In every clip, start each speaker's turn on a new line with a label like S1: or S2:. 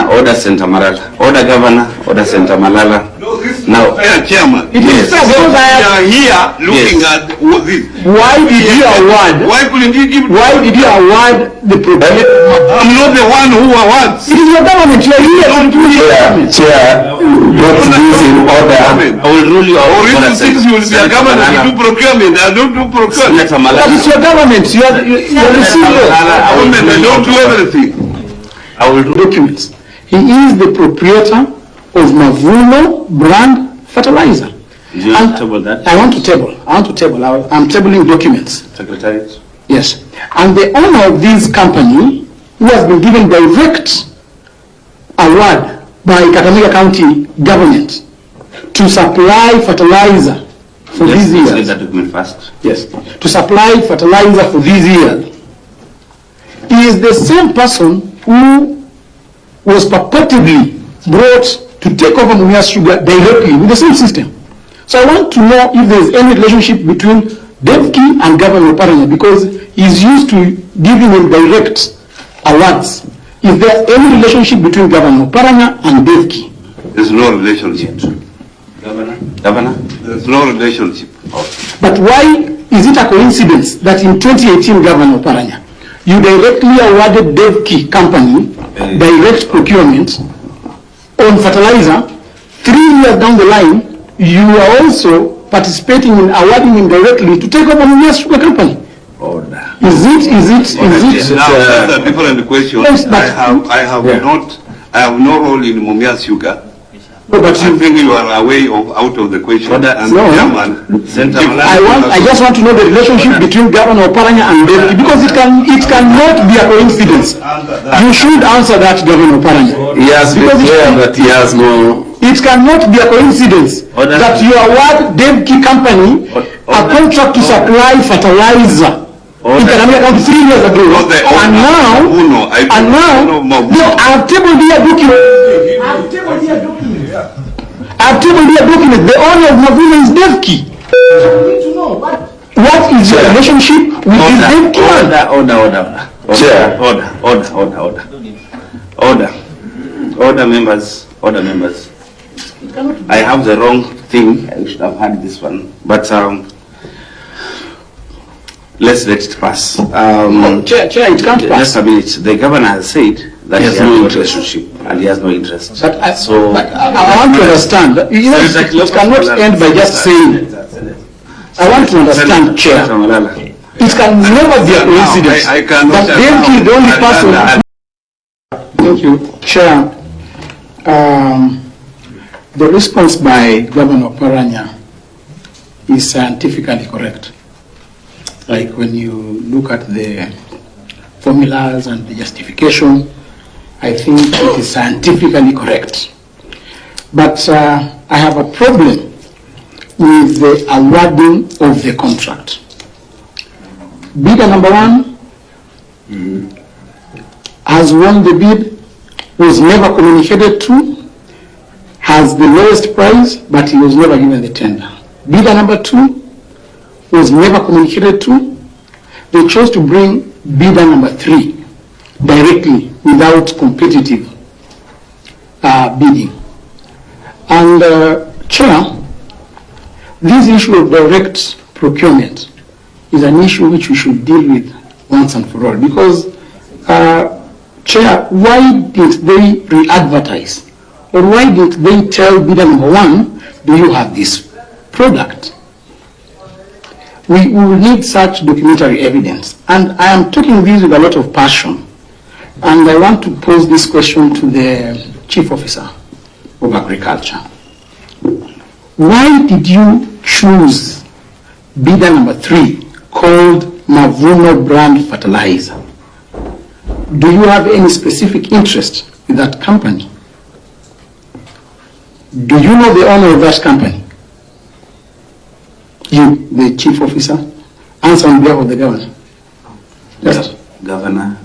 S1: Governor, order Senator Malala. Order Governor, order Senator Malala. Now,
S2: Chairman,
S3: it is so
S2: we are here looking at this.
S3: Why did you award?
S2: Why couldn't you give?
S3: Why did you award the procurement?
S2: I'm not the one who awards.
S3: It is your government. You are here.
S1: Chair, put this in order. I will rule you out.
S2: Or if you think you will be a governor, you do procurement. I don't do procurement.
S3: That is your government. You are the CEO.
S2: I don't do everything.
S1: I will do
S3: Documents. He is the proprietor of Mavuno brand fertilizer.
S1: Do you want to table that?
S3: I want to table. I'm tabling documents.
S1: Secretariat.
S3: Yes. And the owner of this company, who has been given direct award by Kakamega County government to supply fertilizer for these years.
S1: Get that document first.
S3: Yes. To supply fertilizer for these years. He is the same person who was purportedly brought to take over Mumias Sugar directly with the same system. So I want to know if there is any relationship between Devki and Governor Oparanya, because he's used to giving him direct awards. Is there any relationship between Governor Oparanya and Devki?
S2: There's no relationship.
S1: Governor?
S2: There's no relationship.
S3: But why is it a coincidence that in 2018, Governor Oparanya, you directly awarded Devki company direct procurement on fertilizer? 3 years down the line, you are also participating in awarding him directly to take over the sugar company.
S1: Order.
S3: Is it?
S2: Now that's a different question.
S3: Yes, but
S2: I have no role in Mumias Sugar.
S3: No, but
S2: I think you are out of the question.
S1: No.
S3: I just want to know the relationship between Governor Oparanya and Devki, because it cannot be a coincidence. You should answer that, Governor Oparanya.
S1: Yes, because that he has no.
S3: It cannot be a coincidence that you award Devki company a contract to supply fertilizer in Kakamega County 3 years ago, and now I've tabled here document. The owner of Mavuno is Devki. I need to know what is your relationship with this Devki man?
S1: Order, members. I have the wrong thing. I should have had this one, but let's let it pass.
S3: Chair, it can't pass.
S1: Just a minute. The governor has said that he has no relationship and he has no interest.
S3: But I want to understand. It cannot end by just saying it. I want to understand, Chair. It can never be a coincidence that Devki is the only person. Thank you, Chair. The response by Governor Oparanya is scientifically correct. Like when you look at the formulas and the justification, I think it is scientifically correct. But I have a problem with the awarding of the contract. Bidder number one has won the bid, was never communicated to, has the lowest price, but he was never given the tender. Bidder number two was never communicated to. They chose to bring bidder number three directly without competitive bidding. And Chair, this issue of direct procurement is an issue which we should deal with once and for all, because Chair, why didn't they re-advertise? Or why didn't they tell bidder number one, do you have this product? We will need such documentary evidence. And I am talking this with a lot of passion. And I want to pose this question to the Chief Officer of Agriculture. Why did you choose bidder number three, called Mavuno brand fertilizer? Do you have any specific interest with that company? Do you know the owner of that company? You, the Chief Officer, answer on behalf of the Governor. Yes.
S1: Governor,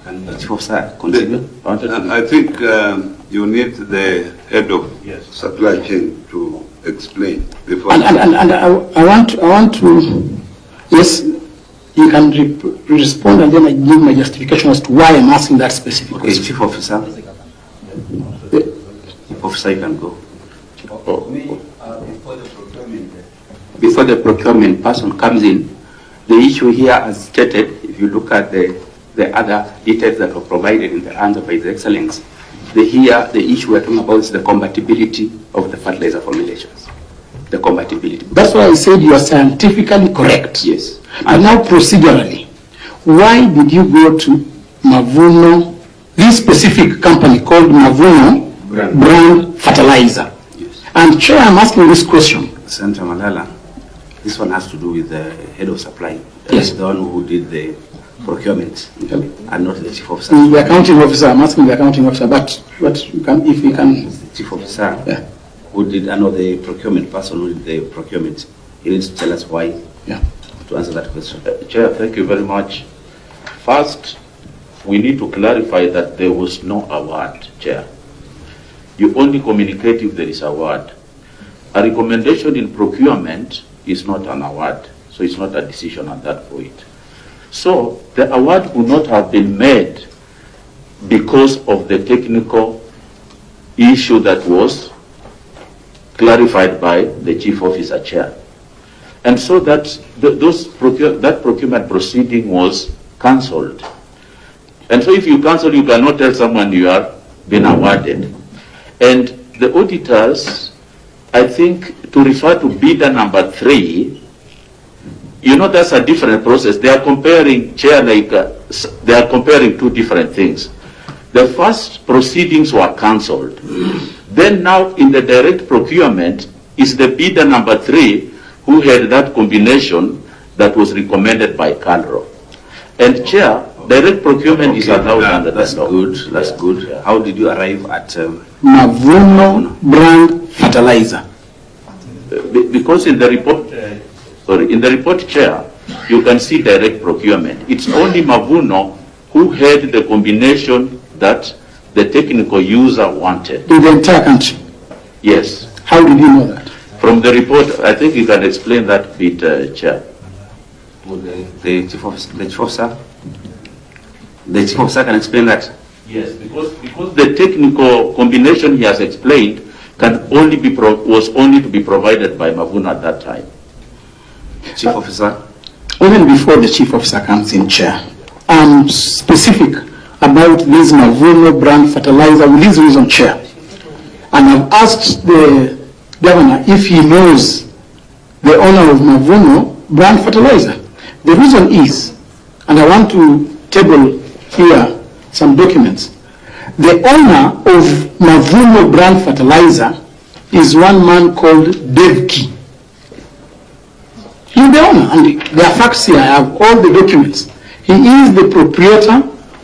S1: can the Chief Officer continue?
S2: I think you need the head of supply chain to explain before.
S3: And I want to, yes, he can respond, and then I give my justification as to why I'm asking that specific
S1: Okay,
S3: question.
S1: Chief Officer. Chief Officer, you can go. Before the procurement person comes in, the issue here, as stated, if you look at the other details that were provided in the answer by His Excellency, the issue we're talking about is the compatibility of the fertilizer formulations. The compatibility.
S3: That's why I said you are scientifically correct.
S1: Yes.
S3: And now procedurally, why did you go to Mavuno, this specific company called Mavuno Brand Fertilizer?
S1: Yes.
S3: And Chair, I'm asking this question.
S1: Senator Malala, this one has to do with the head of supply.
S3: Yes.
S1: The one who did the procurement, and not the chief officer.
S3: The accounting officer, I'm asking the accounting officer, but you can, if you can.
S1: The chief officer,
S3: Yeah.
S1: who did, I know the procurement person who did the procurement. He needs to tell us why.
S3: Yeah.
S1: To answer that question.
S4: Chair, thank you very much. First, we need to clarify that there was no award, Chair. You only communicate if there is award. A recommendation in procurement is not an award, so it's not a decision at that point. So the award would not have been made because of the technical issue that was clarified by the chief officer, Chair. And so that that procurement proceeding was cancelled. And so if you cancel, you cannot tell someone you are been awarded. And the auditors, I think, to refer to bidder number 3, you know, that's a different process. They are comparing, Chair, they are comparing two different things. The first proceedings were cancelled. Then now in the direct procurement is the bidder number 3 who had that combination that was recommended by Calro. And Chair, direct procurement is allowed under the
S1: That's
S4: law.
S1: good. That's good.
S4: Yeah.
S1: How did you arrive at?
S3: Mavuno Brand Fertilizer.
S4: Because in the report, Chair, you can see direct procurement. It's only Mavuno who had the combination that the technical user wanted.
S3: In the entire country.
S4: Yes.
S3: How did you know that?
S4: From the report, I think you can explain that bit, Chair.
S1: The chief officer. The chief officer can explain that.
S4: Yes, because the technical combination he has explained can only be was only to be provided by Mavuno at that time.
S1: Chief officer.
S3: Even before the chief officer comes in, Chair, I'm specific about this Mavuno Brand Fertilizer with this reason, Chair. And I've asked the governor if he knows the owner of Mavuno Brand Fertilizer. The reason is, and I want to table here some documents. The owner of Mavuno Brand Fertilizer is one man called Devki. He's the owner, and there are facts here. I have all the documents. He is the proprietor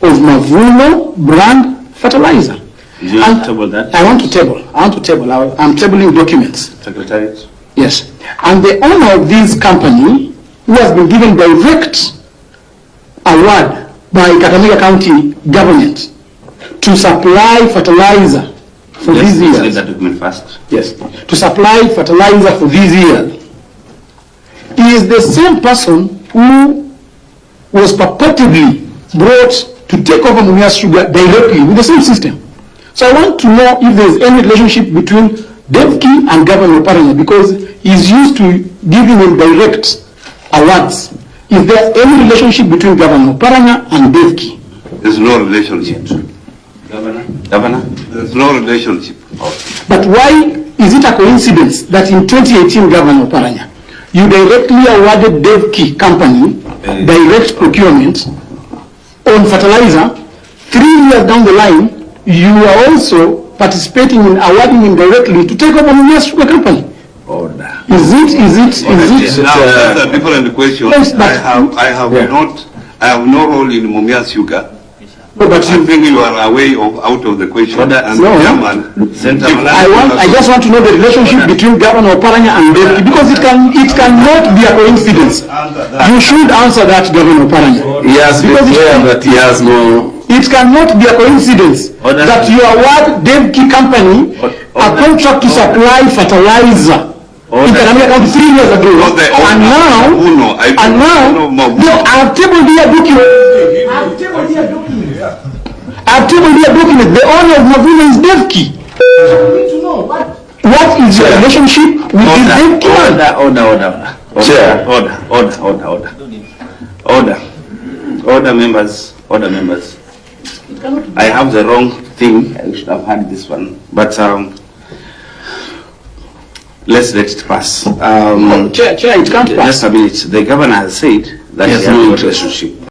S3: of Mavuno Brand Fertilizer.
S1: Did you table that?
S3: I want to table. I'm tabling documents.
S1: Secretariat.
S3: Yes. And the owner of this company, who has been given direct award by Kakamega County government to supply fertilizer for these
S1: Let's
S3: years.
S1: get that document first.
S3: Yes. To supply fertilizer for these years. He is the same person who was purportedly brought to take over Mumias Sugar directly with the same system. So I want to know if there is any relationship between Devki and Governor Oparanya, because he's used to giving him direct awards. Is there any relationship between Governor Oparanya and Devki?
S2: There's no relationship.
S1: Governor.
S2: There's no relationship.
S3: But why is it a coincidence that in 2018, Governor Oparanya, you directly awarded Devki company direct procurement on fertilizer? 3 years down the line, you are also participating in awarding him directly to take over Mumias Sugar Company.
S1: Order.
S3: Is it?
S2: Now, that's a different question.
S3: Yes, but-
S2: I have no role in Mumias Sugar.
S3: No, but
S2: I think you are away out of the question.
S1: Order.
S2: And
S3: No.
S2: Chairman,
S1: Senator
S2: Chief-
S1: Malala.
S3: I just want to know the relationship between Governor Oparanya and Devki, because it cannot be a coincidence. You should answer that, Governor Oparanya.
S1: He has been
S3: Because
S1: clear that he has no.
S3: It cannot be a coincidence
S1: Order.
S3: that you award Devki company a contract to supply fertilizer in Kakamega County 3 years ago.
S2: Not the
S3: And now,
S2: Mavuno.
S3: no, I've tabled here document. I've tabled here document. The owner of Mavuno is Devki. I need to know what is your relationship with this Devki man?
S1: Order, members. I have the wrong thing. I should have had this one. But let's let it pass.
S3: Chair, it can't pass.
S1: Just a minute. The governor has said that he has no relationship